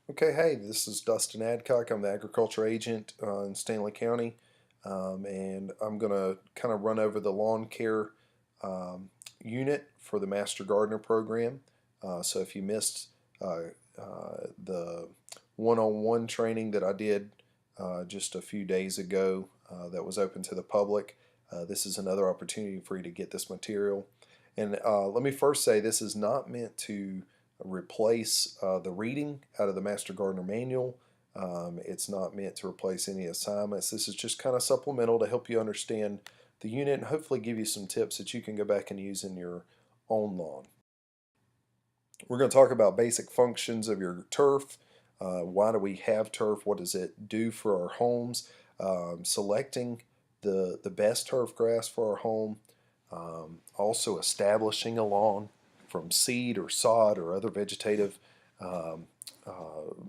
Okay, hey, this is Dustin Adcock. I'm the agriculture agent in Stanley County, and I'm going to kind of run over the lawn care um, unit for the Master Gardener program. So if you missed the one-on-one training that I did just a few days ago that was open to the public, this is another opportunity for you to get this material. And let me first say this is not meant to replace the reading out of the Master Gardener Manual. It's not meant to replace any assignments. This is just kind of supplemental to help you understand the unit and hopefully give you some tips that you can go back and use in your own lawn. We're going to talk about basic functions of your turf. Why do we have turf? What does it do for our homes? Selecting the best turf grass for our home. Also establishing a lawn from seed or sod or other vegetative um,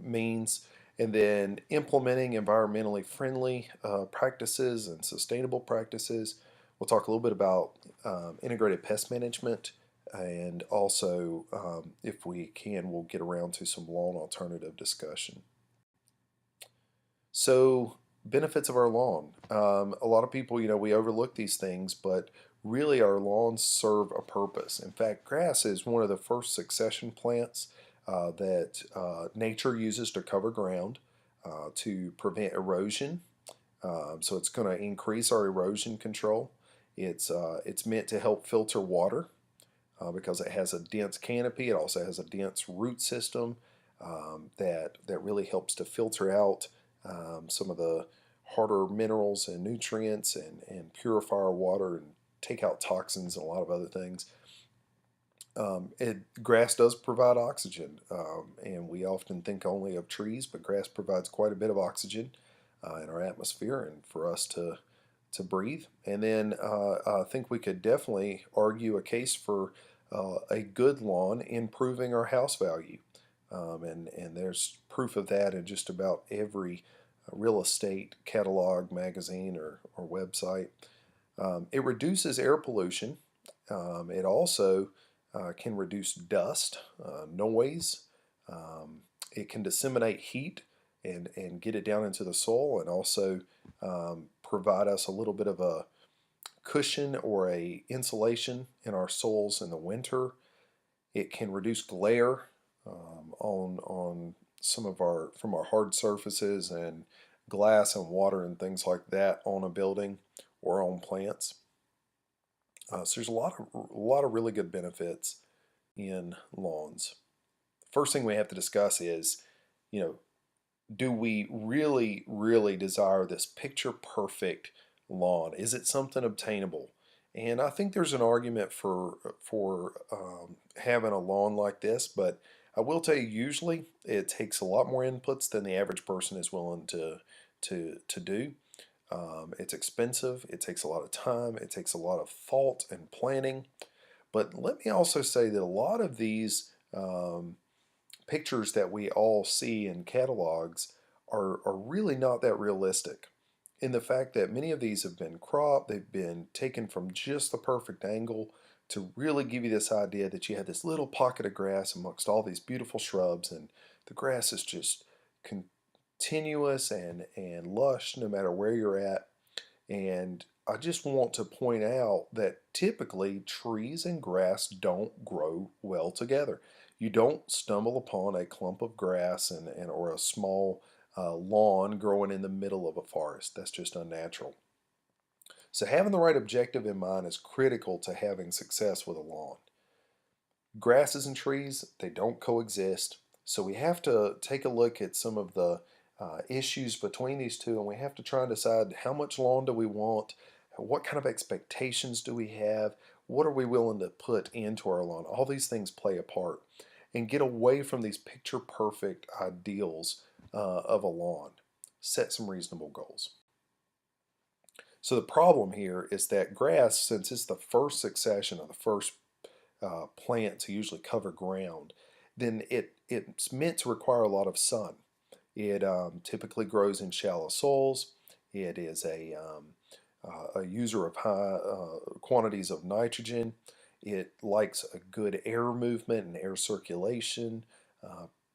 means, and then implementing environmentally friendly practices and sustainable practices. We'll talk a little bit about integrated pest management, and also, if we can, we'll get around to some lawn alternative discussion. So, benefits of our lawn. A lot of people, we overlook these things, but really our lawns serve a purpose. In fact, grass is one of the first succession plants that nature uses to cover ground to prevent erosion. So it's going to increase our erosion control. It's meant to help filter water because it has a dense canopy. It also has a dense root system that really helps to filter out some of the harder minerals and nutrients and purify our water and take out toxins and a lot of other things. Grass does provide oxygen, and we often think only of trees, but grass provides quite a bit of oxygen in our atmosphere and for us to breathe. And then I think we could definitely argue a case for a good lawn improving our house value. And there's proof of that in just about every real estate catalog, magazine, or website. It reduces air pollution. It also can reduce dust, noise. Um, it can disseminate heat and get it down into the soil, and also provide us a little bit of a cushion or a insulation in our soils in the winter. It can reduce glare on some of our from our hard surfaces and glass and water and things like that on a building or on plants. So there's a lot of really good benefits in lawns. First thing we have to discuss is, you know, do we really, really desire this picture perfect lawn? Is it something obtainable? And I think there's an argument for having a lawn like this, but I will tell you, usually it takes a lot more inputs than the average person is willing to do. It's expensive. It takes a lot of time. It takes a lot of thought and planning. But let me also say that a lot of these pictures that we all see in catalogs are really not that realistic. In the fact that many of these have been cropped, they've been taken from just the perfect angle to really give you this idea that you have this little pocket of grass amongst all these beautiful shrubs, and the grass is just continuous and lush no matter where you're at. And I just want to point out that typically trees and grass don't grow well together. You don't stumble upon a clump of grass and or a small lawn growing in the middle of a forest. That's just unnatural. So having the right objective in mind is critical to having success with a lawn. Grasses and trees, they don't coexist. So we have to take a look at some of the issues between these two, and we have to try and decide how much lawn do we want, what kind of expectations do we have, what are we willing to put into our lawn. All these things play a part, and get away from these picture perfect ideals of a lawn. Set some reasonable goals. So the problem here is that grass, since it's the first succession of the first plant to usually cover ground, then it's meant to require a lot of sun. It typically grows in shallow soils. It is a user of high quantities of nitrogen. It likes a good air movement and air circulation.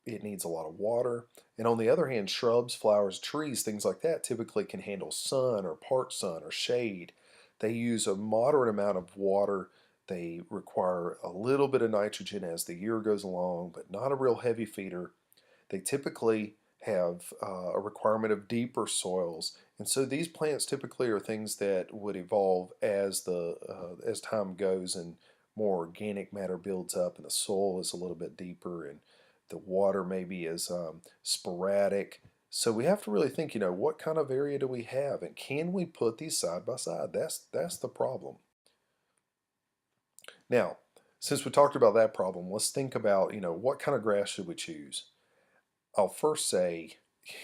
it needs a lot of water. And on the other hand, shrubs, flowers, trees, things like that typically can handle sun or part sun or shade. They use a moderate amount of water. They require a little bit of nitrogen as the year goes along, but not a real heavy feeder. They typically have a requirement of deeper soils, and so these plants typically are things that would evolve as time goes and more organic matter builds up, and the soil is a little bit deeper, and the water maybe is sporadic. So we have to really think, what kind of area do we have, and can we put these side by side? That's the problem. Now, since we talked about that problem, let's think about, what kind of grass should we choose? I'll first say,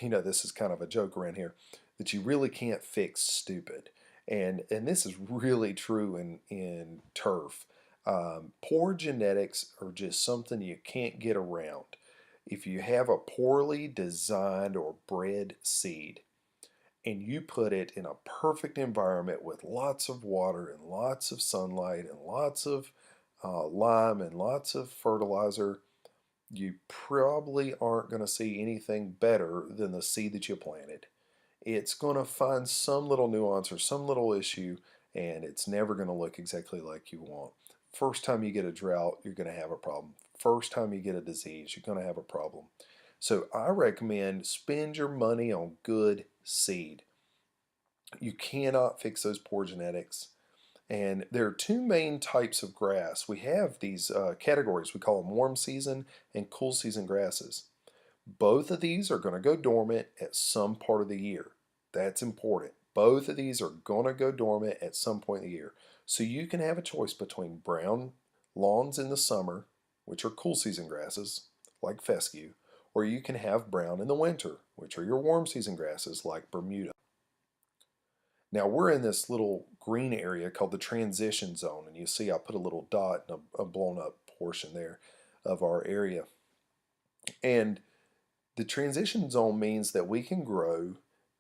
this is kind of a joke around here, that you really can't fix stupid. And this is really true in turf. Poor genetics are just something you can't get around. If you have a poorly designed or bred seed and you put it in a perfect environment with lots of water and lots of sunlight and lots of lime and lots of fertilizer, you probably aren't going to see anything better than the seed that you planted. It's going to find some little nuance or some little issue, and it's never going to look exactly like you want. First time you get a drought, you're going to have a problem. First time you get a disease, you're going to have a problem. So I recommend spend your money on good seed. You cannot fix those poor genetics. And there are two main types of grass. We have these categories. We call them warm season and cool season grasses. Both of these are going to go dormant at some part of the year. That's important. Both of these are going to go dormant at some point in the year. So you can have a choice between brown lawns in the summer, which are cool season grasses, like fescue, or you can have brown in the winter, which are your warm season grasses, like Bermuda. Now we're in this little green area called the transition zone, and you see I put a little dot and a blown up portion there of our area. And the transition zone means that we can grow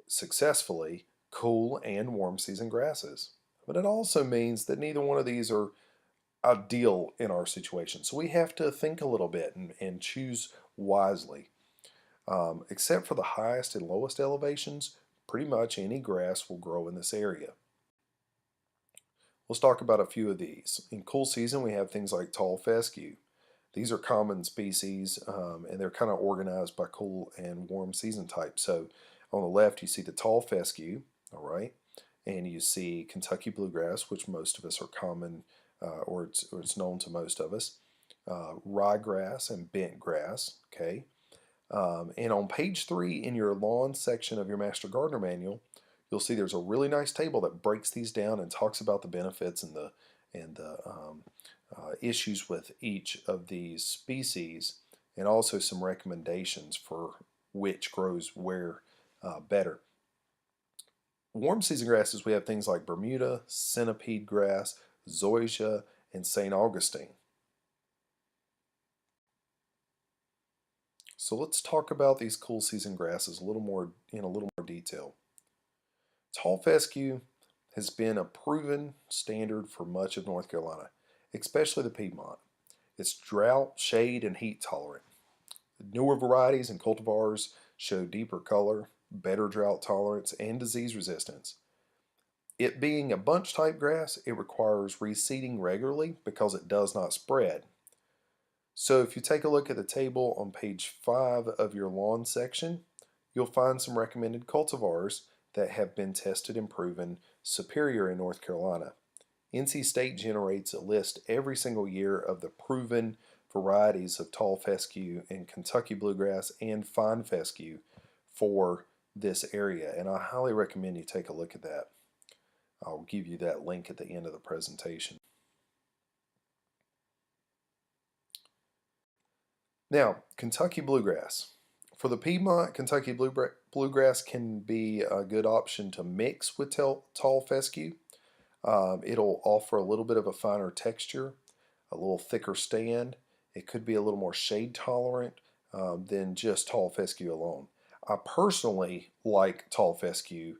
successfully cool and warm season grasses. But it also means that neither one of these are ideal in our situation. So we have to think a little bit and choose wisely. Except for the highest and lowest elevations, pretty much any grass will grow in this area. Let's talk about a few of these. In cool season, we have things like tall fescue. These are common species, and they're kind of organized by cool and warm season type. So on the left, you see the tall fescue, all right, and you see Kentucky bluegrass, which most of us are common, or it's known to most of us. Ryegrass and bent grass, okay. And on page 3 in your lawn section of your Master Gardener Manual, you'll see there's a really nice table that breaks these down and talks about the benefits and the issues with each of these species, and also some recommendations for which grows where better. Warm season grasses, we have things like Bermuda, centipede grass, zoysia, and St. Augustine. So let's talk about these cool season grasses in a little more detail. Tall fescue has been a proven standard for much of North Carolina, especially the Piedmont. It's drought, shade, and heat tolerant. Newer varieties and cultivars show deeper color, better drought tolerance, and disease resistance. It being a bunch type grass, it requires reseeding regularly because it does not spread. So if you take a look at the table on page 5 of your lawn section, you'll find some recommended cultivars that have been tested and proven superior in North Carolina. NC State generates a list every single year of the proven varieties of tall fescue and Kentucky bluegrass and fine fescue for this area, and I highly recommend you take a look at that. I'll give you that link at the end of the presentation. Now, Kentucky bluegrass. For the Piedmont, Kentucky bluegrass can be a good option to mix with tall fescue. It'll offer a little bit of a finer texture, a little thicker stand. It could be a little more shade tolerant than just tall fescue alone. I personally like tall fescue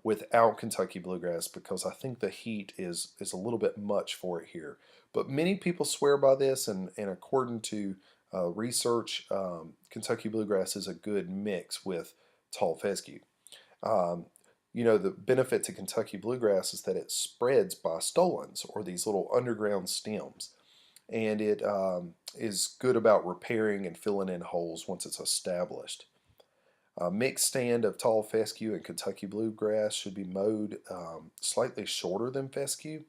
without Kentucky bluegrass because I think the heat is a little bit much for it here. But many people swear by this, and according to research, Kentucky bluegrass is a good mix with tall fescue. Um, the benefit to Kentucky bluegrass is that it spreads by stolons, or these little underground stems, and it is good about repairing and filling in holes once it's established. A mixed stand of tall fescue and Kentucky bluegrass should be mowed slightly shorter than fescue.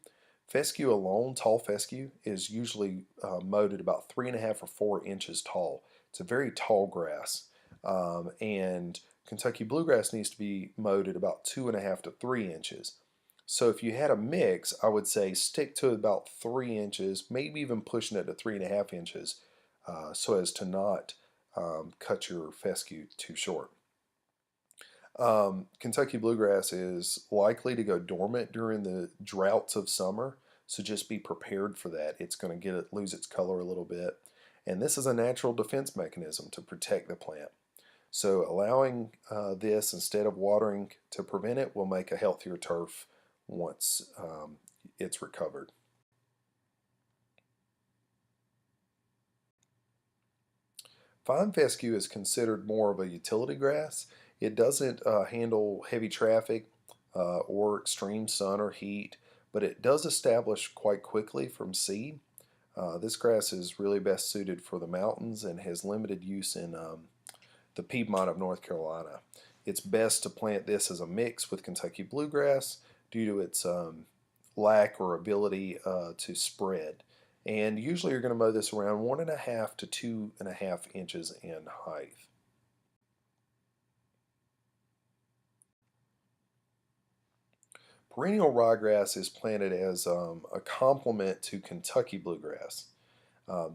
Fescue alone, tall fescue, is usually mowed at about 3.5 or 4 inches tall. It's a very tall grass, and Kentucky bluegrass needs to be mowed at about 2.5 to 3 inches. So if you had a mix, I would say stick to about 3 inches, maybe even pushing it to 3.5 inches, so as to not cut your fescue too short. Kentucky bluegrass is likely to go dormant during the droughts of summer, so just be prepared for that. It's going to lose its color a little bit, and this is a natural defense mechanism to protect the plant. So allowing this instead of watering to prevent it will make a healthier turf once it's recovered. Fine fescue is considered more of a utility grass. It doesn't handle heavy traffic or extreme sun or heat, but it does establish quite quickly from seed. This grass is really best suited for the mountains and has limited use in the Piedmont of North Carolina. It's best to plant this as a mix with Kentucky bluegrass due to its lack or ability to spread. And usually you're going to mow this around 1.5 to 2.5 inches in height. Perennial ryegrass is planted as a complement to Kentucky bluegrass.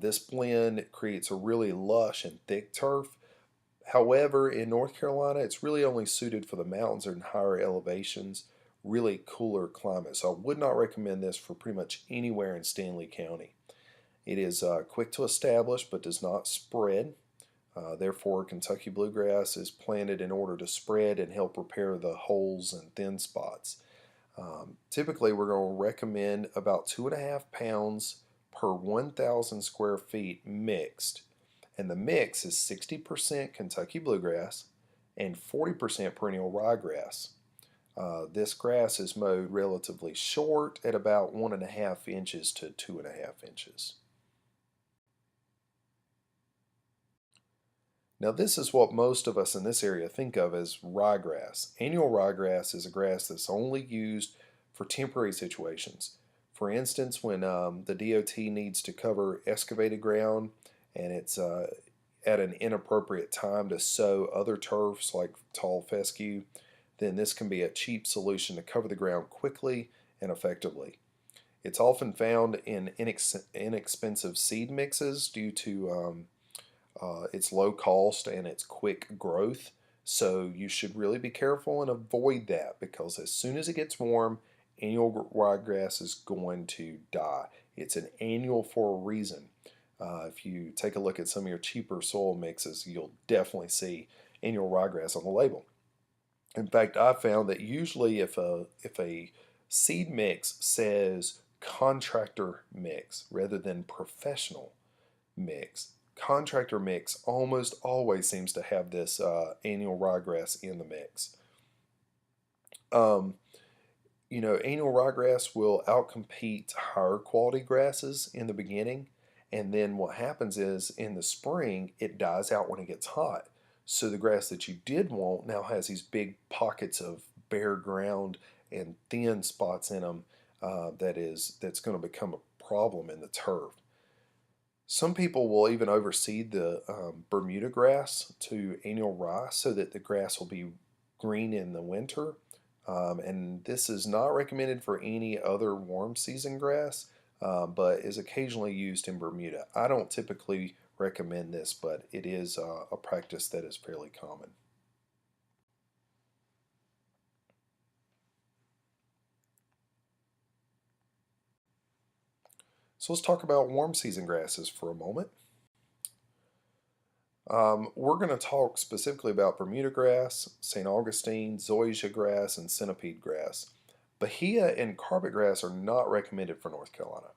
This blend creates a really lush and thick turf. However, in North Carolina, it's really only suited for the mountains and higher elevations, really cooler climates. So I would not recommend this for pretty much anywhere in Stanley County. It is quick to establish but does not spread. Therefore, Kentucky bluegrass is planted in order to spread and help repair the holes and thin spots. Typically, we're going to recommend about 2.5 pounds per 1,000 square feet mixed. And the mix is 60% Kentucky bluegrass and 40% perennial ryegrass. This grass is mowed relatively short at about 1.5 inches to 2.5 inches. Now this is what most of us in this area think of as ryegrass. Annual ryegrass is a grass that's only used for temporary situations. For instance, when the DOT needs to cover excavated ground and it's at an inappropriate time to sow other turfs like tall fescue, then this can be a cheap solution to cover the ground quickly and effectively. It's often found in inexpensive seed mixes due to its low cost and its quick growth. So you should really be careful and avoid that, because as soon as it gets warm, annual ryegrass is going to die. It's an annual for a reason. If you take a look at some of your cheaper soil mixes, you'll definitely see annual ryegrass on the label. In fact, I found that usually if a seed mix says contractor mix rather than professional mix, contractor mix almost always seems to have this annual ryegrass in the mix. Annual ryegrass will outcompete higher quality grasses in the beginning, and then what happens is in the spring it dies out when it gets hot. So the grass that you did want now has these big pockets of bare ground and thin spots in them that's going to become a problem in the turf. Some people will even overseed the Bermuda grass to annual rye so that the grass will be green in the winter. And this is not recommended for any other warm season grass, but is occasionally used in Bermuda. I don't typically recommend this, but it is a practice that is fairly common. So let's talk about warm season grasses for a moment. We're going to talk specifically about Bermuda grass, St. Augustine, zoysia grass, and centipede grass. Bahia and carpet grass are not recommended for North Carolina.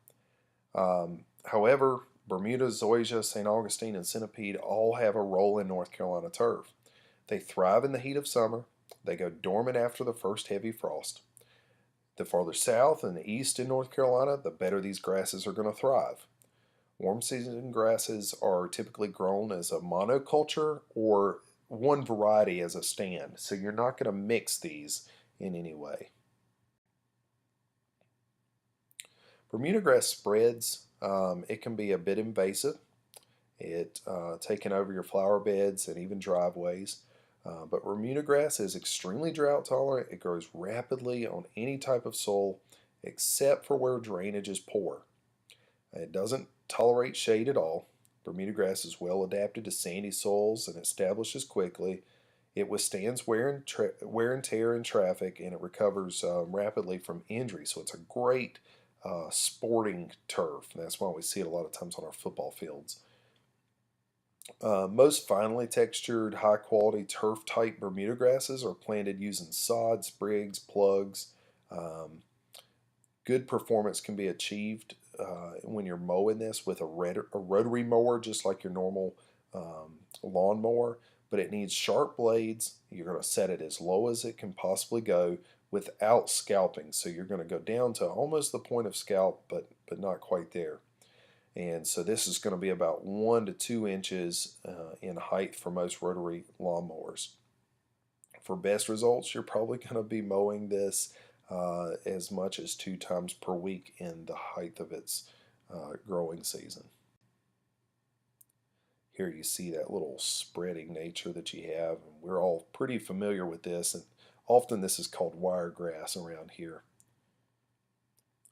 However, Bermuda, zoysia, St. Augustine, and centipede all have a role in North Carolina turf. They thrive in the heat of summer. They go dormant after the first heavy frost. The farther south and east in North Carolina, the better these grasses are going to thrive. Warm season grasses are typically grown as a monoculture or one variety as a stand, so you're not going to mix these in any way. Bermuda grass spreads, it can be a bit invasive. It taking over your flower beds and even driveways. But Bermuda grass is extremely drought tolerant. It grows rapidly on any type of soil except for where drainage is poor. It doesn't tolerate shade at all. Bermuda grass is well adapted to sandy soils and establishes quickly. It withstands wear and tear in traffic, and it recovers rapidly from injury. So it's a great sporting turf. And that's why we see it a lot of times on our football fields. Most finely textured, high quality turf type Bermuda grasses are planted using sod, sprigs, plugs. Um, Good performance can be achieved when you're mowing this with a rotary mower, just like your normal lawn mower, but it needs sharp blades. You're going to set it as low as it can possibly go without scalping. So you're going to go down to almost the point of scalp, but not quite there. And so this is going to be about 1 to 2 inches in height for most rotary lawnmowers. For best results, you're probably going to be mowing this as much as 2 times per week in the height of its growing season. Here you see that little spreading nature that you have, and we're all pretty familiar with this, and often this is called wiregrass around here.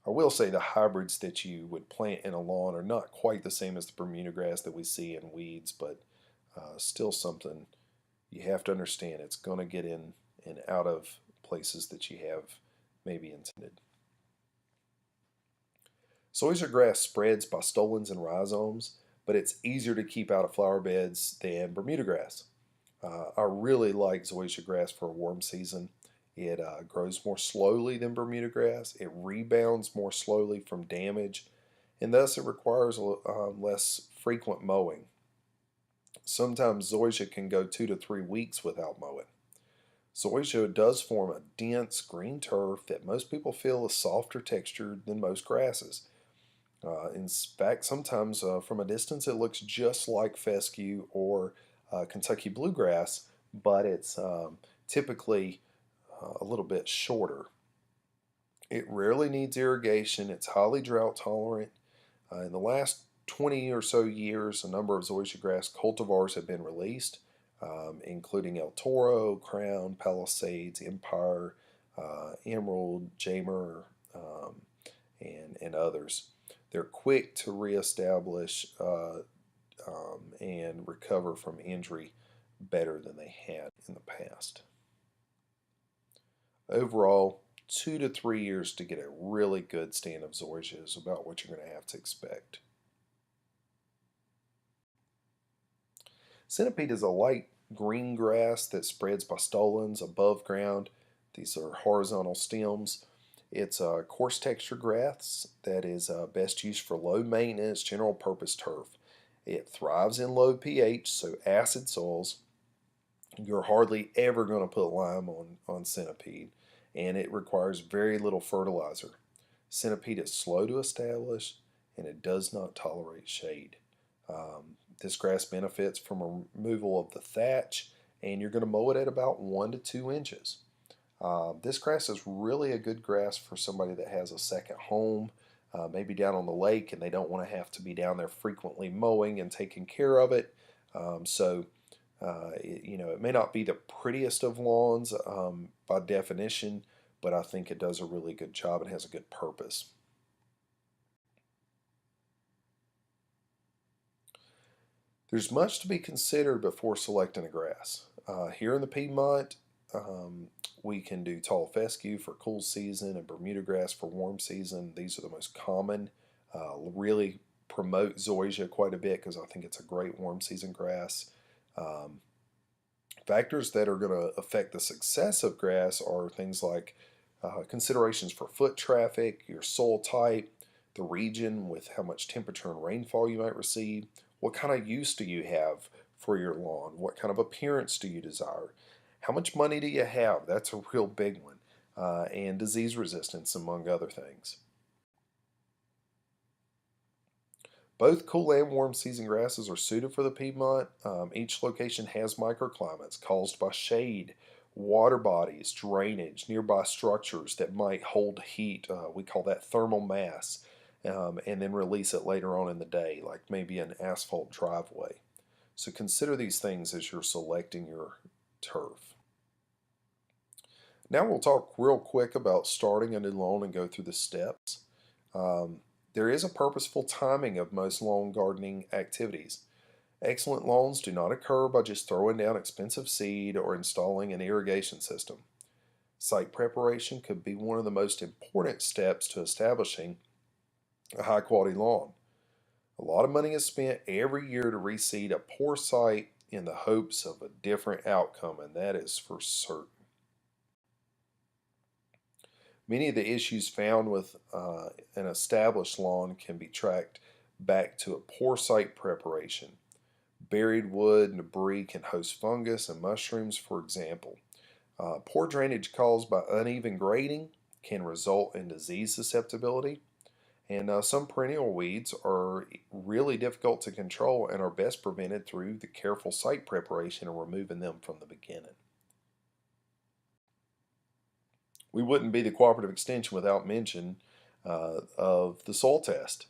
I will say the hybrids that you would plant in a lawn are not quite the same as the Bermuda grass that we see in weeds, but still something you have to understand. It's going to get in and out of places that you have maybe intended. Zoysia grass spreads by stolons and rhizomes, but it's easier to keep out of flower beds than Bermuda grass. I really like zoysia grass for a warm season. It grows more slowly than Bermuda grass. It rebounds more slowly from damage, and thus it requires less frequent mowing. Sometimes zoysia can go 2 to 3 weeks without mowing. Zoysia does form a dense green turf that most people feel is softer textured than most grasses. In fact, sometimes from a distance it looks just like fescue or Kentucky bluegrass, but it's typically a little bit shorter. It rarely needs irrigation. It's highly drought tolerant. In the last 20 or so years, a number of zoysia grass cultivars have been released, including El Toro, Crown, Palisades, Empire, Emerald, Jamer, and others. They're quick to reestablish and recover from injury better than they had in the past. Overall, 2 to 3 years to get a really good stand of zoysia is about what you're going to have to expect. Centipede is a light green grass that spreads by stolons above ground. These are horizontal stems. It's a coarse texture grass that is best used for low maintenance general purpose turf. It thrives in low pH, so acid soils. You're hardly ever going to put lime on centipede, and it requires very little fertilizer. Centipede is slow to establish, and it does not tolerate shade. This grass benefits from removal of the thatch, and you're going to mow it at about 1 to 2 inches. This grass is really a good grass for somebody that has a second home, maybe down on the lake, and they don't want to have to be down there frequently mowing and taking care of it. It may not be the prettiest of lawns by definition, but I think it does a really good job and has a good purpose. There's much to be considered before selecting a grass. Here in the Piedmont, we can do tall fescue for cool season and Bermuda grass for warm season. These are the most common. Really promote zoysia quite a bit because I think it's a great warm season grass. Factors that are going to affect the success of grass are things like considerations for foot traffic, your soil type, the region with how much temperature and rainfall you might receive, what kind of use do you have for your lawn, what kind of appearance do you desire, how much money do you have, that's a real big one, and disease resistance among other things. Both cool and warm season grasses are suited for the Piedmont. Each location has microclimates caused by shade, water bodies, drainage, nearby structures that might hold heat. We call that thermal mass, and then release it later on in the day, like maybe an asphalt driveway. So consider these things as you're selecting your turf. Now we'll talk real quick about starting a new lawn and go through the steps. Um, there is a purposeful timing of most lawn gardening activities. Excellent lawns do not occur by just throwing down expensive seed or installing an irrigation system. Site preparation could be one of the most important steps to establishing a high quality lawn. A lot of money is spent every year to reseed a poor site in the hopes of a different outcome, and that is for certain. Many of the issues found with an established lawn can be tracked back to a poor site preparation. Buried wood and debris can host fungus and mushrooms, for example. Poor drainage caused by uneven grading can result in disease susceptibility. And some perennial weeds are really difficult to control and are best prevented through the careful site preparation and removing them from the beginning. We wouldn't be the cooperative extension without mention of the soil test.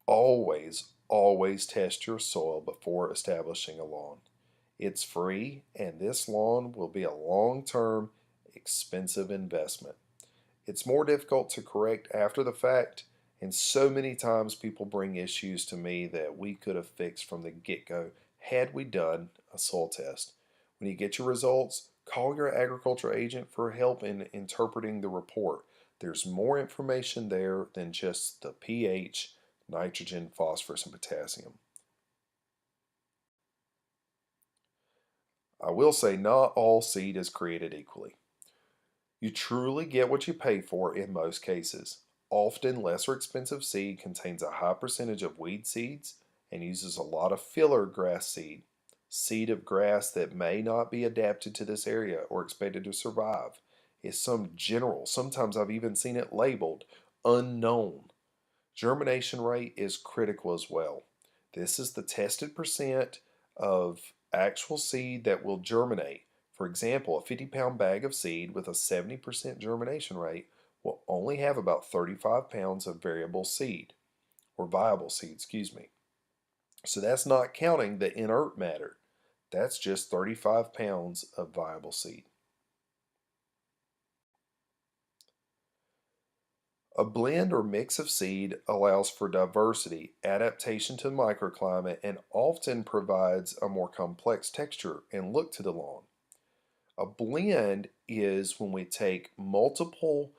Always test your soil before establishing a lawn. It's free, and this lawn will be a long-term, expensive investment. It's more difficult to correct after the fact, and so many times people bring issues to me that we could have fixed from the get-go had we done a soil test. When you get your results, call your agriculture agent for help in interpreting the report. There's more information there than just the pH, nitrogen, phosphorus, and potassium. I will say not all seed is created equally. You truly get what you pay for in most cases. Often lesser expensive seed contains a high percentage of weed seeds and uses a lot of filler grass seed, seed of grass that may not be adapted to this area or expected to survive. Is some general, sometimes I've even seen it labeled unknown. Germination rate is critical as well. This is the tested percent of actual seed that will germinate. For example, a 50-pound bag of seed with a 70% germination rate will only have about 35 pounds of variable seed, or viable seed, excuse me. So that's not counting the inert matter. That's just 35 pounds of viable seed. A blend or mix of seed allows for diversity, adaptation to the microclimate, and often provides a more complex texture and look to the lawn. A blend is when we take multiple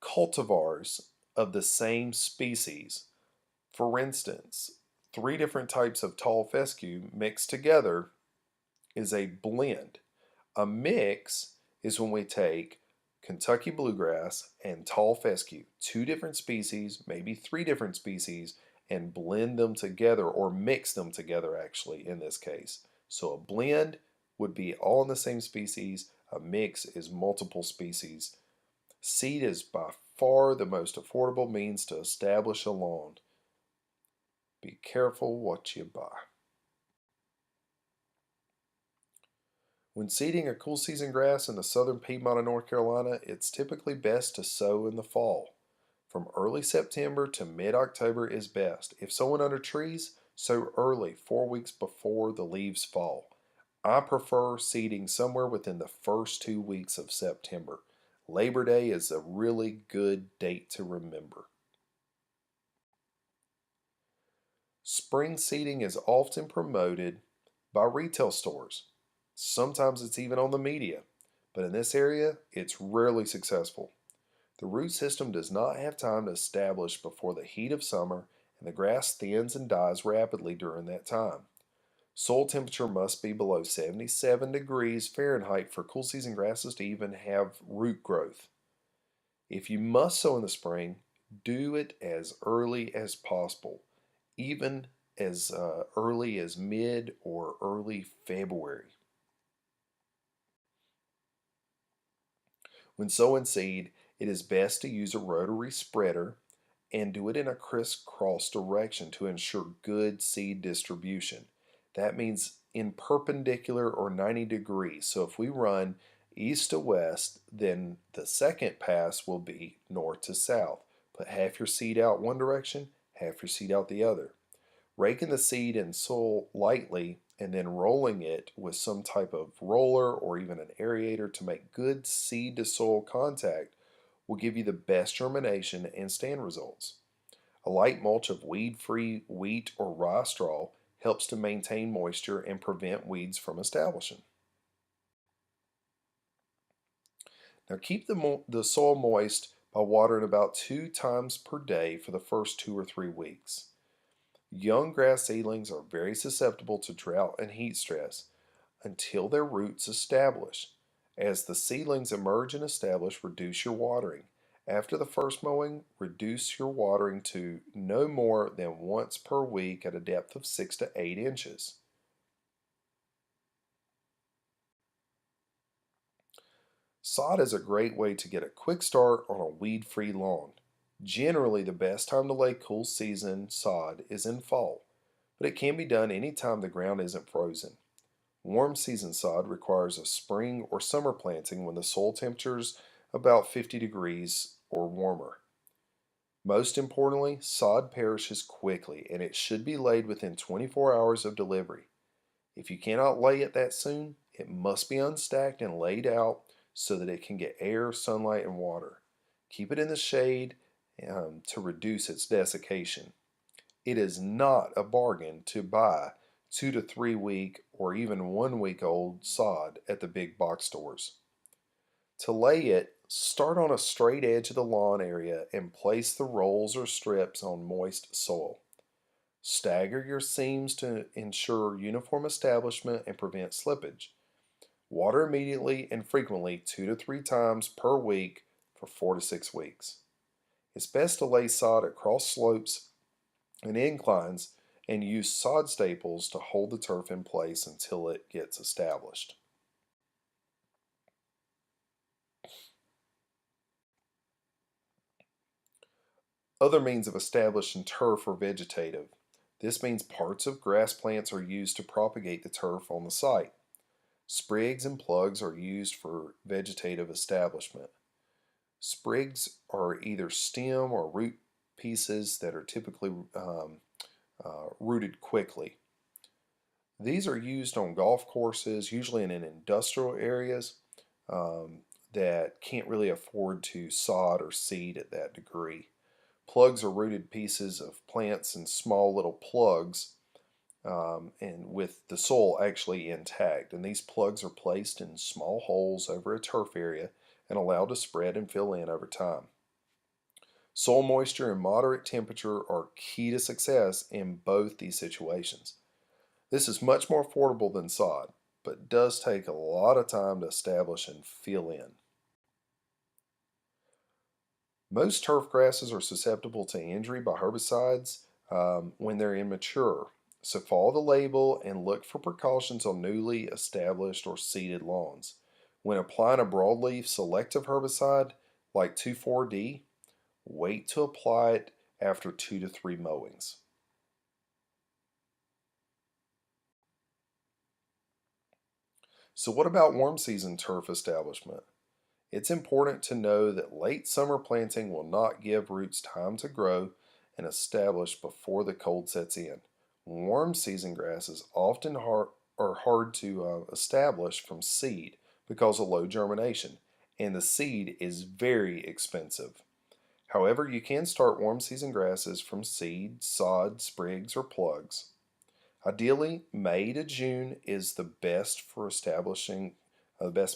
cultivars of the same species. For instance, 3 different types of tall fescue mixed together is a blend. A mix is when we take Kentucky bluegrass and tall fescue, 2 different species, maybe 3 different species, and blend them together or mix them together actually in this case. So a blend would be all in the same species, a mix is multiple species. Seed is by far the most affordable means to establish a lawn. Be careful what you buy. When seeding a cool season grass in the southern Piedmont of North Carolina, it's typically best to sow in the fall. From early September to mid-October is best. If sowing under trees, sow early, 4 weeks before the leaves fall. I prefer seeding somewhere within the first 2 weeks of September. Labor Day is a really good date to remember. Spring seeding is often promoted by retail stores. Sometimes it's even on the media, but in this area, it's rarely successful. The root system does not have time to establish before the heat of summer, and the grass thins and dies rapidly during that time. Soil temperature must be below 77 degrees Fahrenheit for cool season grasses to even have root growth. If you must sow in the spring, Do it as early as possible, even as early as mid or early February. When sowing seed, it is best to use a rotary spreader and do it in a crisscross direction to ensure good seed distribution. That means in perpendicular or 90 degrees. So if we run east to west, then the second pass will be north to south. Put half your seed out one direction, half your seed out the other. Raking the seed in soil lightly and then rolling it with some type of roller or even an aerator to make good seed to soil contact will give you the best germination and stand results. A light mulch of weed-free wheat or rye straw helps to maintain moisture and prevent weeds from establishing. Now keep the soil moist by watering about 2 times per day for the first 2 or 3 weeks. Young grass seedlings are very susceptible to drought and heat stress until their roots establish. As the seedlings emerge and establish, reduce your watering. After the first mowing, reduce your watering to no more than once per week at a depth of 6 to 8 inches. Sod is a great way to get a quick start on a weed-free lawn. Generally, the best time to lay cool season sod is in fall, but it can be done anytime the ground isn't frozen. Warm season sod requires a spring or summer planting when the soil temperature is about 50 degrees or warmer. Most importantly, sod perishes quickly and it should be laid within 24 hours of delivery. If you cannot lay it that soon, it must be unstacked and laid out so that it can get air, sunlight, and water. Keep it in the shade to reduce its desiccation. It is not a bargain to buy 2 to 3 week or even 1 week old sod at the big box stores. To lay it, start on a straight edge of the lawn area and place the rolls or strips on moist soil. Stagger your seams to ensure uniform establishment and prevent slippage. Water immediately and frequently 2 to 3 times per week for 4 to 6 weeks. It's best to lay sod across slopes and inclines and use sod staples to hold the turf in place until it gets established. Other means of establishing turf are vegetative. This means parts of grass plants are used to propagate the turf on the site. Sprigs and plugs are used for vegetative establishment. Sprigs are either stem or root pieces that are typically rooted quickly. These are used on golf courses, usually in industrial areas that can't really afford to sod or seed at that degree. Plugs are rooted pieces of plants in small little plugs and with the soil actually intact. And these plugs are placed in small holes over a turf area and allowed to spread and fill in over time. Soil moisture and moderate temperature are key to success in both these situations. This is much more affordable than sod, but does take a lot of time to establish and fill in. Most turf grasses are susceptible to injury by herbicides when they're immature, so follow the label and look for precautions on newly established or seeded lawns. When applying a broadleaf selective herbicide like 2,4-D, wait to apply it after 2 to 3 mowings. So what about warm season turf establishment? It's important to know that late summer planting will not give roots time to grow and establish before the cold sets in. Warm season grasses often are hard to establish from seed because of low germination, and the seed is very expensive. However, you can start warm season grasses from seed, sod, sprigs, or plugs. Ideally, May to June is the best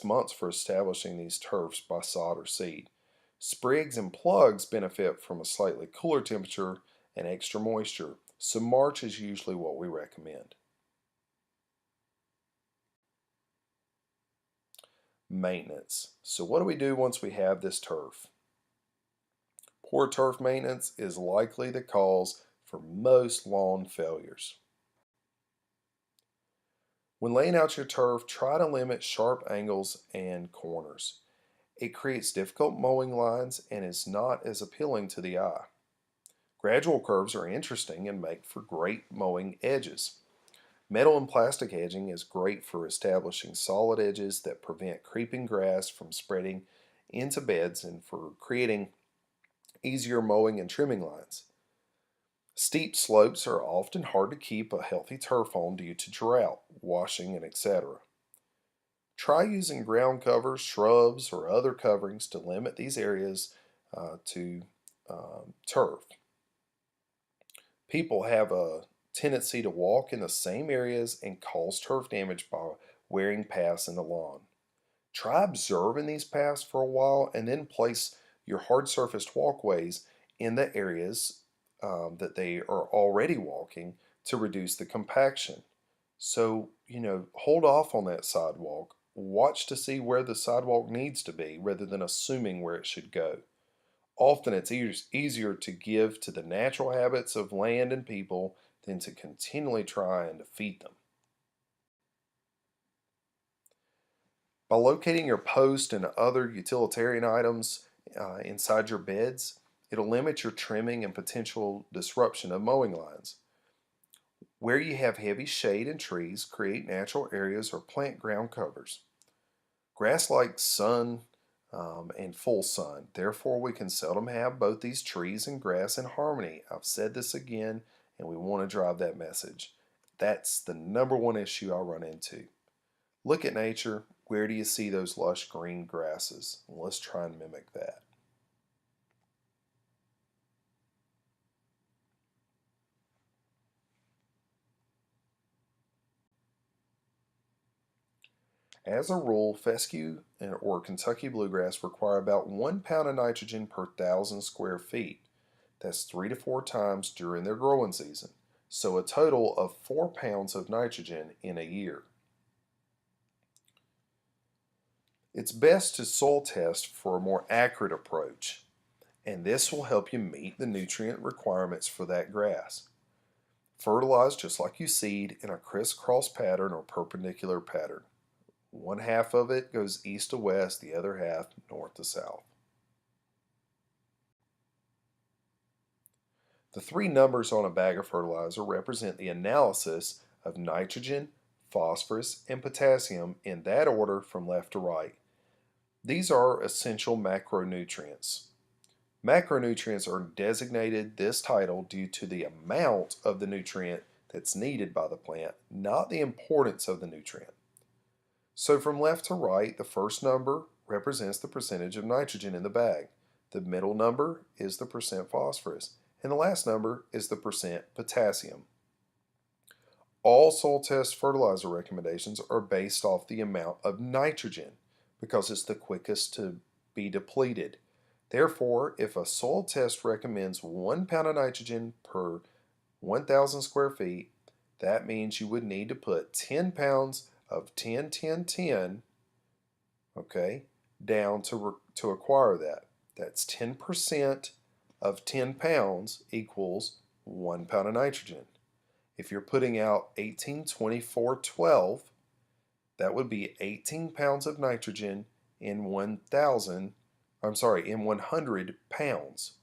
months for establishing these turfs by sod or seed. Sprigs and plugs benefit from a slightly cooler temperature and extra moisture, so March is usually what we recommend. Maintenance. So what do we do once we have this turf? Poor turf maintenance is likely the cause for most lawn failures. When laying out your turf, try to limit sharp angles and corners. It creates difficult mowing lines and is not as appealing to the eye. Gradual curves are interesting and make for great mowing edges. Metal and plastic edging is great for establishing solid edges that prevent creeping grass from spreading into beds and for creating easier mowing and trimming lines. Steep slopes are often hard to keep a healthy turf on due to drought, washing, and etc. Try using ground covers, shrubs, or other coverings to limit these areas to turf. People have a tendency to walk in the same areas and cause turf damage by wearing paths in the lawn. Try observing these paths for a while and then place your hard surfaced walkways in the areas that they are already walking to reduce the compaction. So, hold off on that sidewalk. Watch to see where the sidewalk needs to be rather than assuming where it should go. Often it's easier to give to the natural habits of land and people than to continually try and defeat them. By locating your post and other utilitarian items inside your beds, it'll limit your trimming and potential disruption of mowing lines. Where you have heavy shade and trees, create natural areas or plant ground covers. Grass likes sun and full sun. Therefore, we can seldom have both these trees and grass in harmony. I've said this again, and we want to drive that message. That's the number one issue I run into. Look at nature. Where do you see those lush green grasses? Let's try and mimic that. As a rule, fescue or Kentucky bluegrass require about 1 pound of nitrogen per 1,000 square feet. That's 3 to 4 times during their growing season, so a total of 4 pounds of nitrogen in a year. It's best to soil test for a more accurate approach, and this will help you meet the nutrient requirements for that grass. Fertilize just like you seed in a crisscross pattern or perpendicular pattern. One half of it goes east to west, the other half north to south. The three numbers on a bag of fertilizer represent the analysis of nitrogen, phosphorus, and potassium in that order from left to right. These are essential macronutrients. Macronutrients are designated this title due to the amount of the nutrient that's needed by the plant, not the importance of the nutrient. So from left to right, the first number represents the percentage of nitrogen in the bag. The middle number is the percent phosphorus, and the last number is the percent potassium. All soil test fertilizer recommendations are based off the amount of nitrogen because it's the quickest to be depleted. Therefore, if a soil test recommends 1 pound of nitrogen per 1,000 square feet, that means you would need to put 10 pounds of 10, 10, 10, okay, down to acquire that. That's 10% of 10 pounds equals 1 pound of nitrogen. If you're putting out 18, 24, 12, that would be 18 pounds of nitrogen in 1,000, in 100 pounds.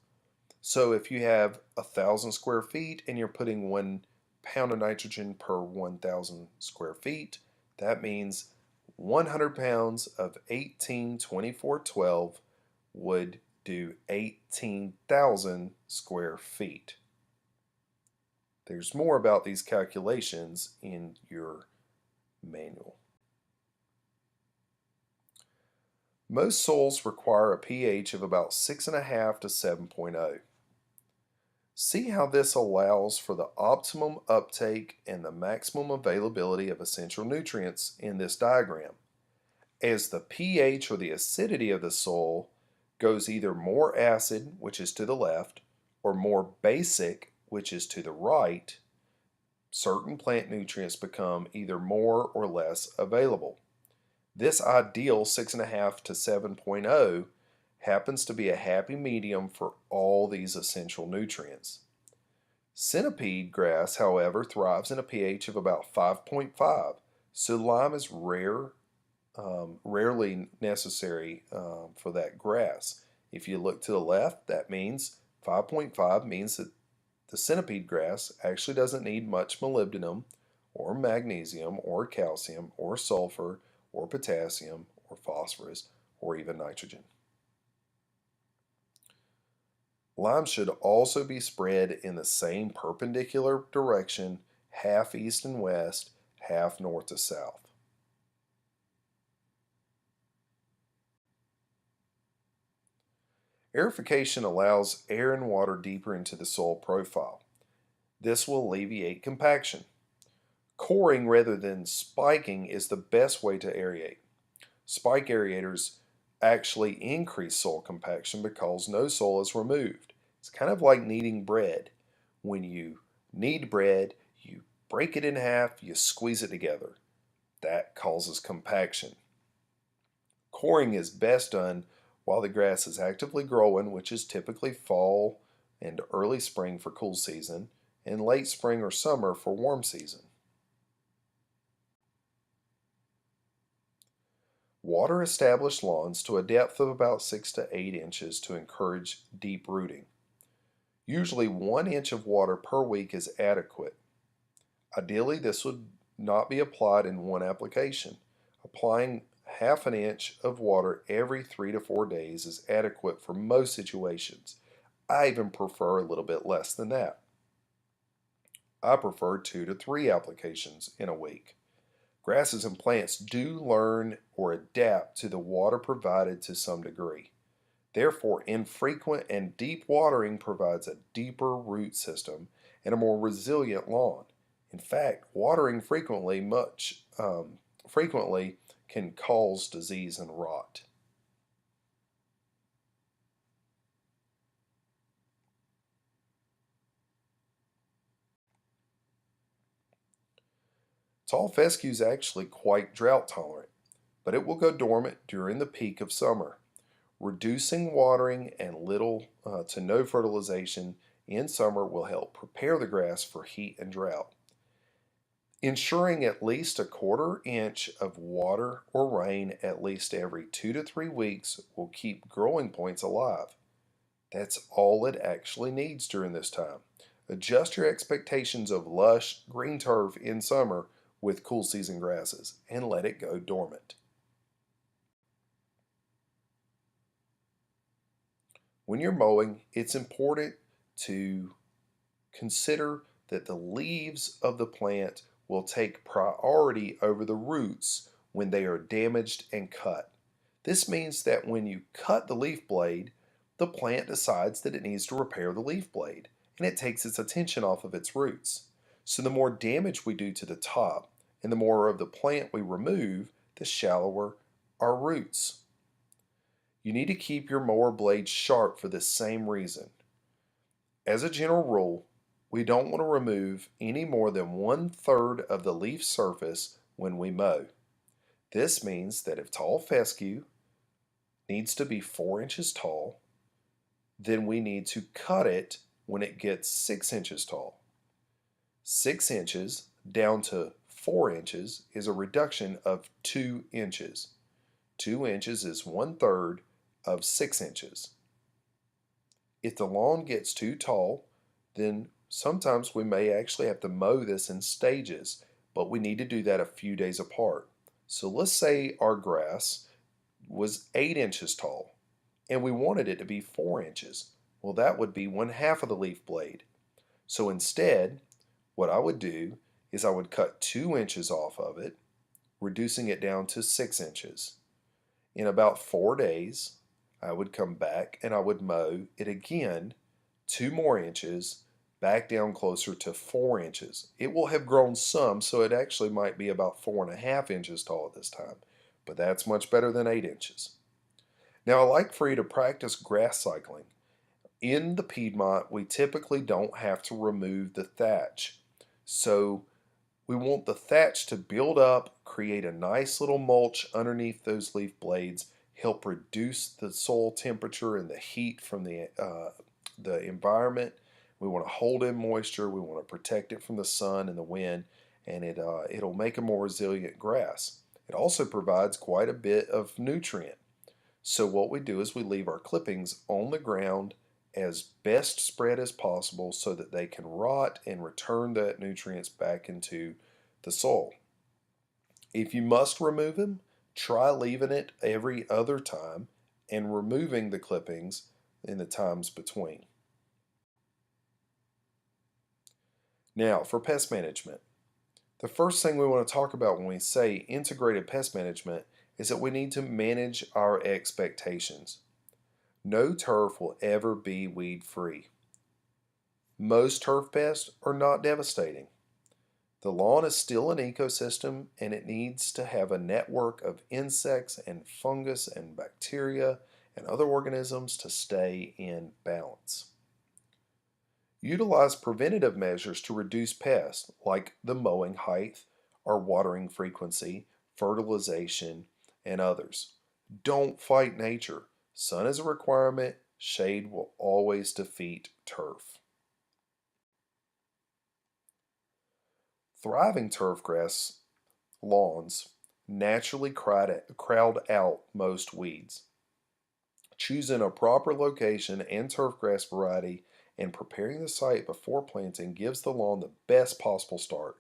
So if you have 1,000 square feet and you're putting 1 pound of nitrogen per 1,000 square feet, that means 100 pounds of 18, 24, 12 would do 18,000 square feet. There's more about these calculations in your manual. Most soils require a pH of about 6.5 to 7.0. See how this allows for the optimum uptake and the maximum availability of essential nutrients in this diagram. As the pH or the acidity of the soil goes either more acid, which is to the left, or more basic, which is to the right, certain plant nutrients become either more or less available. This ideal 6.5 to 7.0 happens to be a happy medium for all these essential nutrients. Centipede grass, however, thrives in a pH of about 5.5, so lime is rarely necessary for that grass. If you look to the left, that means 5.5 means that the centipede grass actually doesn't need much molybdenum or magnesium or calcium or sulfur or potassium or phosphorus or even nitrogen. Lime should also be spread in the same perpendicular direction, half east and west, half north to south. Aerification allows air and water deeper into the soil profile. This will alleviate compaction. Coring rather than spiking is the best way to aerate. Spike aerators actually increase soil compaction because no soil is removed. It's kind of like kneading bread. When you knead bread, you break it in half, you squeeze it together. That causes compaction. Coring is best done while the grass is actively growing, which is typically fall and early spring for cool season, and late spring or summer for warm season. Water established lawns to a depth of about 6 to 8 inches to encourage deep rooting. Usually 1 inch of water per week is adequate. Ideally, this would not be applied in one application. Applying half an inch of water every 3 to 4 days is adequate for most situations. I even prefer a little bit less than that. I prefer 2 to 3 applications in a week. Grasses and plants do learn or adapt to the water provided to some degree. Therefore, infrequent and deep watering provides a deeper root system and a more resilient lawn. In fact, watering frequently can cause disease and rot. Tall fescue is actually quite drought tolerant, but it will go dormant during the peak of summer. Reducing watering and little to no fertilization in summer will help prepare the grass for heat and drought. Ensuring at least a quarter inch of water or rain at least every 2 to 3 weeks will keep growing points alive. That's all it actually needs during this time. Adjust your expectations of lush green turf in summer with cool season grasses and let it go dormant. When you're mowing, it's important to consider that the leaves of the plant will take priority over the roots when they are damaged and cut. This means that when you cut the leaf blade, the plant decides that it needs to repair the leaf blade, and it takes its attention off of its roots. So the more damage we do to the top, and the more of the plant we remove, the shallower our roots. You need to keep your mower blade sharp for this same reason. As a general rule, we don't want to remove any more than 1/3 of the leaf surface when we mow. This means that if tall fescue needs to be 4 inches tall, then we need to cut it when it gets 6 inches tall. 6 inches down to 4 inches is a reduction of 2 inches. 2 inches is 1/3 of 6 inches. If the lawn gets too tall, then sometimes we may actually have to mow this in stages, but we need to do that a few days apart. So let's say our grass was 8 inches tall and we wanted it to be 4 inches. Well, that would be 1/2 of the leaf blade. So instead, what I would do is I would cut 2 inches off of it, reducing it down to 6 inches. In about 4 days, I would come back and I would mow it again 2 more inches back down closer to 4 inches. It will have grown some, so it actually might be about 4.5 inches tall at this time, but that's much better than 8 inches. Now, I like for you to practice grass cycling. In the Piedmont, we typically don't have to remove the thatch, so we want the thatch to build up, create a nice little mulch underneath those leaf blades, help reduce the soil temperature and the heat from the environment. We want to hold in moisture. We want to protect it from the sun and the wind, and it'll make a more resilient grass. It also provides quite a bit of nutrient. So what we do is we leave our clippings on the ground as best spread as possible so that they can rot and return that nutrients back into the soil. If you must remove them, try leaving it every other time and removing the clippings in the times between. Now, for pest management. The first thing we want to talk about when we say integrated pest management is that we need to manage our expectations. No turf will ever be weed-free. Most turf pests are not devastating. The lawn is still an ecosystem, and it needs to have a network of insects and fungus and bacteria and other organisms to stay in balance. Utilize preventative measures to reduce pests like the mowing height or watering frequency, fertilization, and others. Don't fight nature. Sun is a requirement. Shade will always defeat turf. Thriving turfgrass lawns naturally crowd out most weeds. Choosing a proper location and turfgrass variety and preparing the site before planting gives the lawn the best possible start.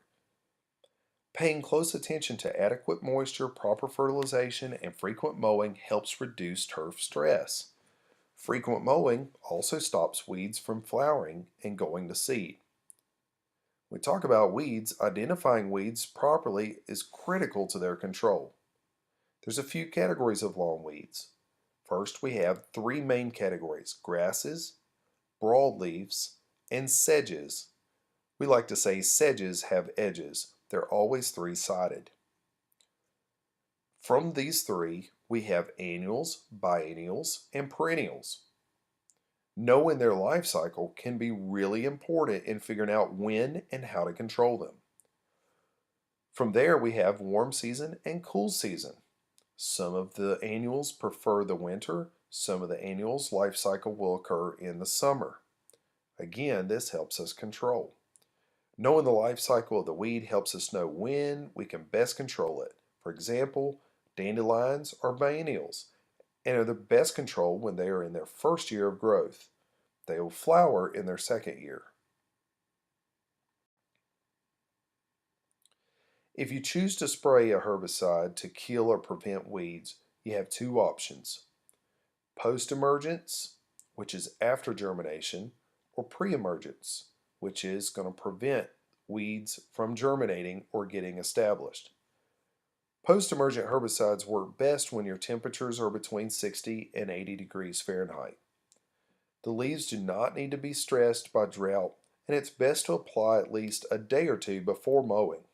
Paying close attention to adequate moisture, proper fertilization, and frequent mowing helps reduce turf stress. Frequent mowing also stops weeds from flowering and going to seed. When we talk about weeds, identifying weeds properly is critical to their control. There's a few categories of lawn weeds. First, we have three main categories: grasses, broadleaves, and sedges. We like to say sedges have edges. They're always three-sided. From these three, we have annuals, biennials, and perennials. Knowing their life cycle can be really important in figuring out when and how to control them. From there, we have warm season and cool season. Some of the annuals prefer the winter. Some of the annuals' life cycle will occur in the summer. Again, this helps us control. Knowing the life cycle of the weed helps us know when we can best control it. For example, dandelions are biennials and are the best controlled when they are in their first year of growth. They will flower in their second year. If you choose to spray a herbicide to kill or prevent weeds, you have two options: post-emergence, which is after germination, or pre-emergence, which is going to prevent weeds from germinating or getting established. Post-emergent herbicides work best when your temperatures are between 60 and 80 degrees Fahrenheit. The leaves do not need to be stressed by drought, and it's best to apply at least a day or two before mowing.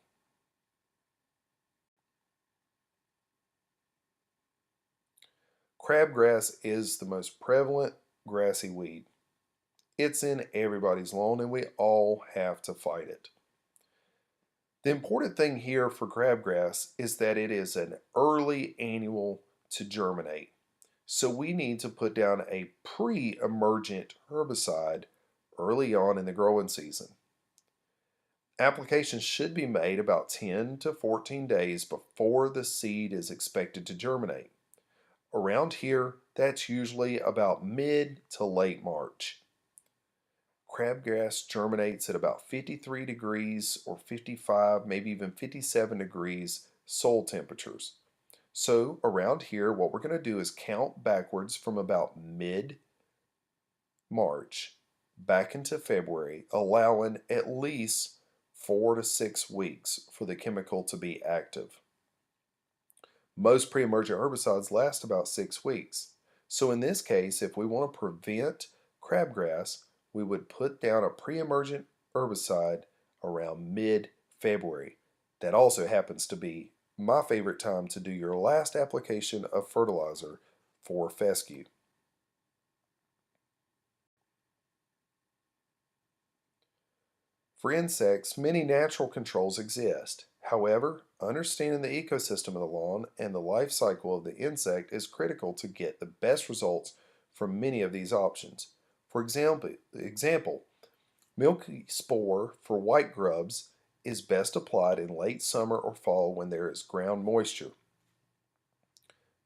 Crabgrass is the most prevalent grassy weed. It's in everybody's lawn, and we all have to fight it. The important thing here for crabgrass is that it is an early annual to germinate. So we need to put down a pre-emergent herbicide early on in the growing season. Applications should be made about 10 to 14 days before the seed is expected to germinate. Around here, that's usually about mid to late March. Crabgrass germinates at about 53 degrees or 55, maybe even 57 degrees soil temperatures. So around here, what we're going to do is count backwards from about mid-March back into February, allowing at least 4 to 6 weeks for the chemical to be active. Most pre-emergent herbicides last about 6 weeks. So in this case, if we want to prevent crabgrass, we would put down a pre-emergent herbicide around mid-February. That also happens to be my favorite time to do your last application of fertilizer for fescue. For insects, many natural controls exist. However, understanding the ecosystem of the lawn and the life cycle of the insect is critical to get the best results from many of these options. For example, milky spore for white grubs is best applied in late summer or fall when there is ground moisture.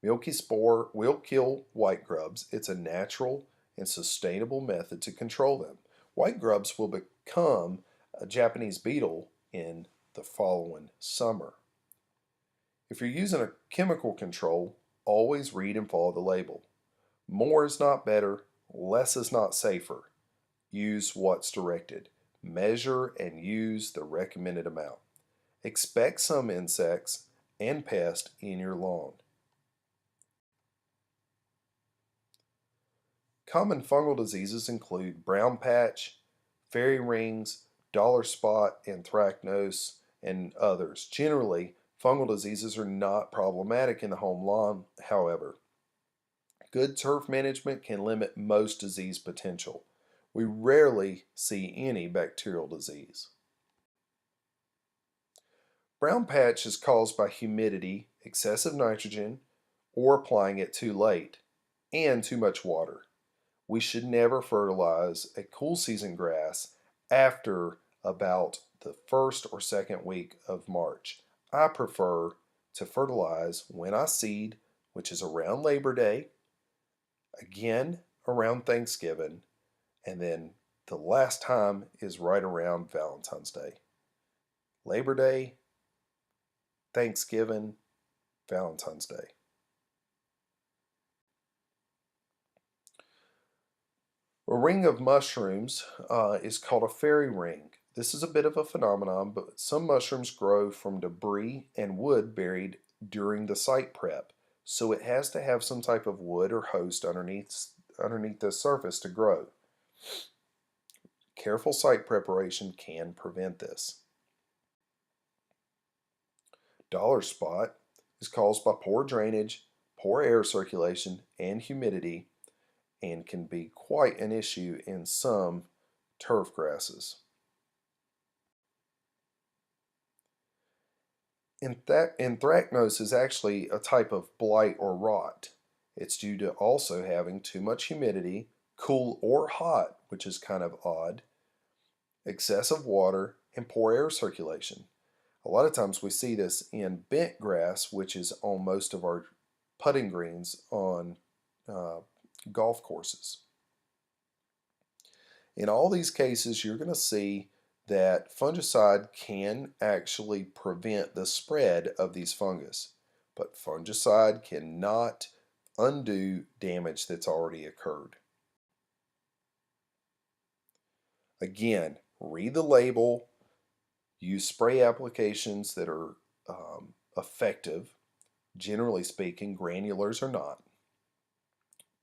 Milky spore will kill white grubs. It's a natural and sustainable method to control them. White grubs will become a Japanese beetle in the following summer. If you're using a chemical control, always read and follow the label. More is not better, less is not safer. Use what's directed. Measure and use the recommended amount. Expect some insects and pests in your lawn. Common fungal diseases include brown patch, fairy rings, dollar spot, anthracnose, and others. Generally, fungal diseases are not problematic in the home lawn, however. Good turf management can limit most disease potential. We rarely see any bacterial disease. Brown patch is caused by humidity, excessive nitrogen, or applying it too late, and too much water. We should never fertilize a cool season grass after about the first or second week of March. I prefer to fertilize when I seed, which is around Labor Day, again around Thanksgiving, and then the last time is right around Valentine's Day. Labor Day, Thanksgiving, Valentine's Day. A ring of mushrooms is called a fairy ring. This is a bit of a phenomenon, but some mushrooms grow from debris and wood buried during the site prep, so it has to have some type of wood or host underneath the surface to grow. Careful site preparation can prevent this. Dollar spot is caused by poor drainage, poor air circulation, and humidity, and can be quite an issue in some turf grasses. Anthracnose is actually a type of blight or rot. It's due to also having too much humidity, cool or hot, which is kind of odd, excessive water, and poor air circulation. A lot of times we see this in bent grass, which is on most of our putting greens on golf courses. In all these cases, you're going to see that fungicide can actually prevent the spread of these fungus, but fungicide cannot undo damage that's already occurred. Again, read the label, use spray applications that are effective, generally speaking, granulars are not.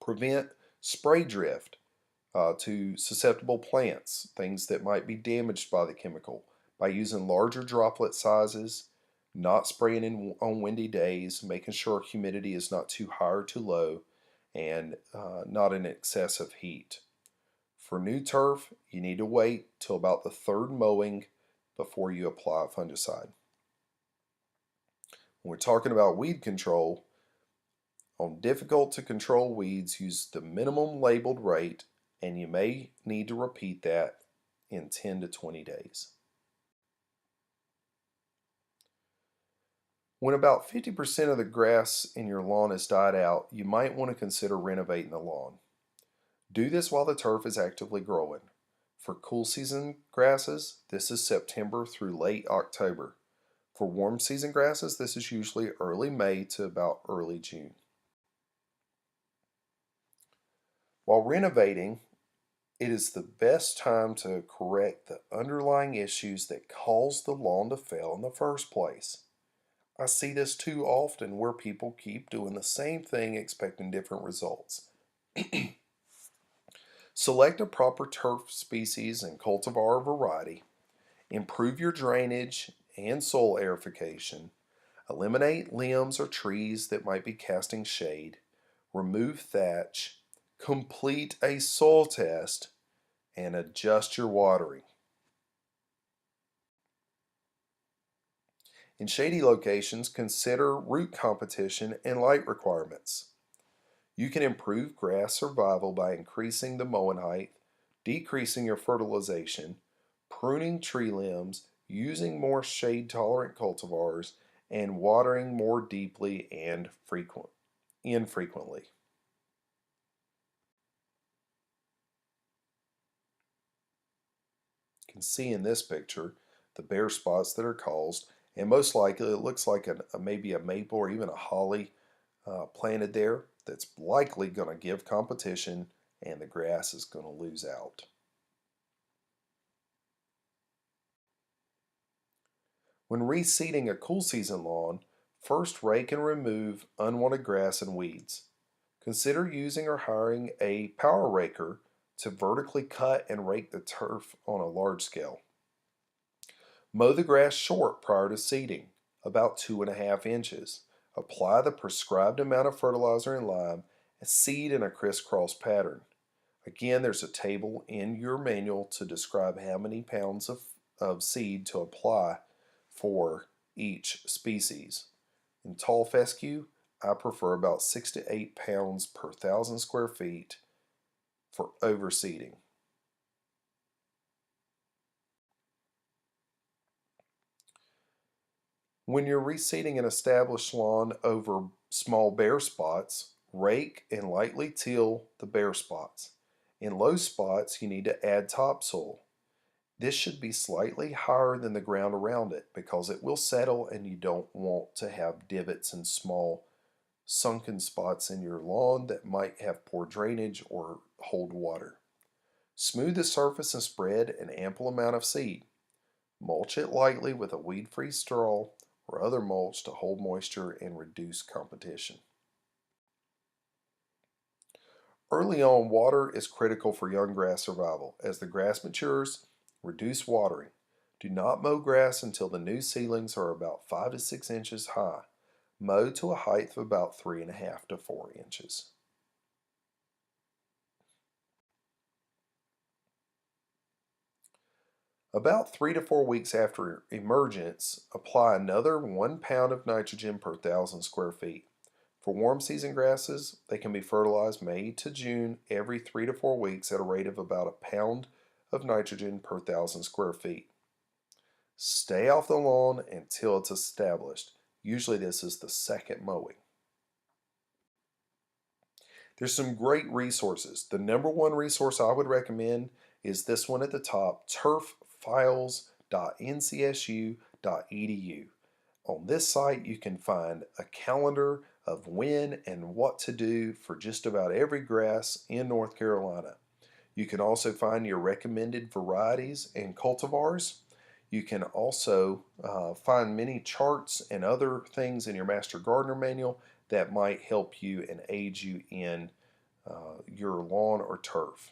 Prevent spray drift to susceptible plants, things that might be damaged by the chemical, by using larger droplet sizes, not spraying on windy days, making sure humidity is not too high or too low, and not in excessive heat. For new turf, you need to wait till about the third mowing before you apply fungicide. When we're talking about weed control, on difficult to control weeds, use the minimum labeled rate, and you may need to repeat that in 10 to 20 days. When about 50% of the grass in your lawn is died out, you might want to consider renovating the lawn. Do this while the turf is actively growing. For cool season grasses, this is September through late October. For warm season grasses, this is usually early May to about early June. While renovating, it is the best time to correct the underlying issues that caused the lawn to fail in the first place. I see this too often where people keep doing the same thing expecting different results. Select a proper turf species and cultivar variety. Improve your drainage and soil aerification. Eliminate limbs or trees that might be casting shade. Remove thatch. Complete a soil test and adjust your watering. In shady locations, consider root competition and light requirements. You can improve grass survival by increasing the mowing height, decreasing your fertilization, pruning tree limbs, using more shade-tolerant cultivars, and watering more deeply and infrequently. You can see in this picture the bare spots that are caused, and most likely it looks like maybe a maple or even a holly planted there that's likely going to give competition and the grass is going to lose out. When reseeding a cool season lawn, first rake and remove unwanted grass and weeds. Consider using or hiring a power raker to vertically cut and rake the turf on a large scale. Mow the grass short prior to seeding, about 2.5 inches. Apply the prescribed amount of fertilizer and lime and seed in a crisscross pattern. Again, there's a table in your manual to describe how many pounds of seed to apply for each species. In tall fescue, I prefer about 6 to 8 pounds per 1,000 square feet for overseeding. When you're reseeding an established lawn over small bare spots, rake and lightly till the bare spots. In low spots, you need to add topsoil. This should be slightly higher than the ground around it because it will settle and you don't want to have divots and small sunken spots in your lawn that might have poor drainage or hold water. Smooth the surface and spread an ample amount of seed. Mulch it lightly with a weed-free straw or other mulch to hold moisture and reduce competition. Early on, water is critical for young grass survival. As the grass matures, reduce watering. Do not mow grass until the new seedlings are about 5 to 6 inches high. Mow to a height of about 3.5 to 4 inches. About 3 to 4 weeks after emergence, apply another 1 pound of nitrogen per 1,000 square feet. For warm season grasses, they can be fertilized May to June every 3 to 4 weeks at a rate of about a pound of nitrogen per 1,000 square feet. Stay off the lawn until it's established. Usually this is the second mowing. There's some great resources. The number one resource I would recommend is this one at the top, turffiles.ncsu.edu. On this site, you can find a calendar of when and what to do for just about every grass in North Carolina. You can also find your recommended varieties and cultivars. You can also find many charts and other things in your Master Gardener manual that might help you and aid you in your lawn or turf.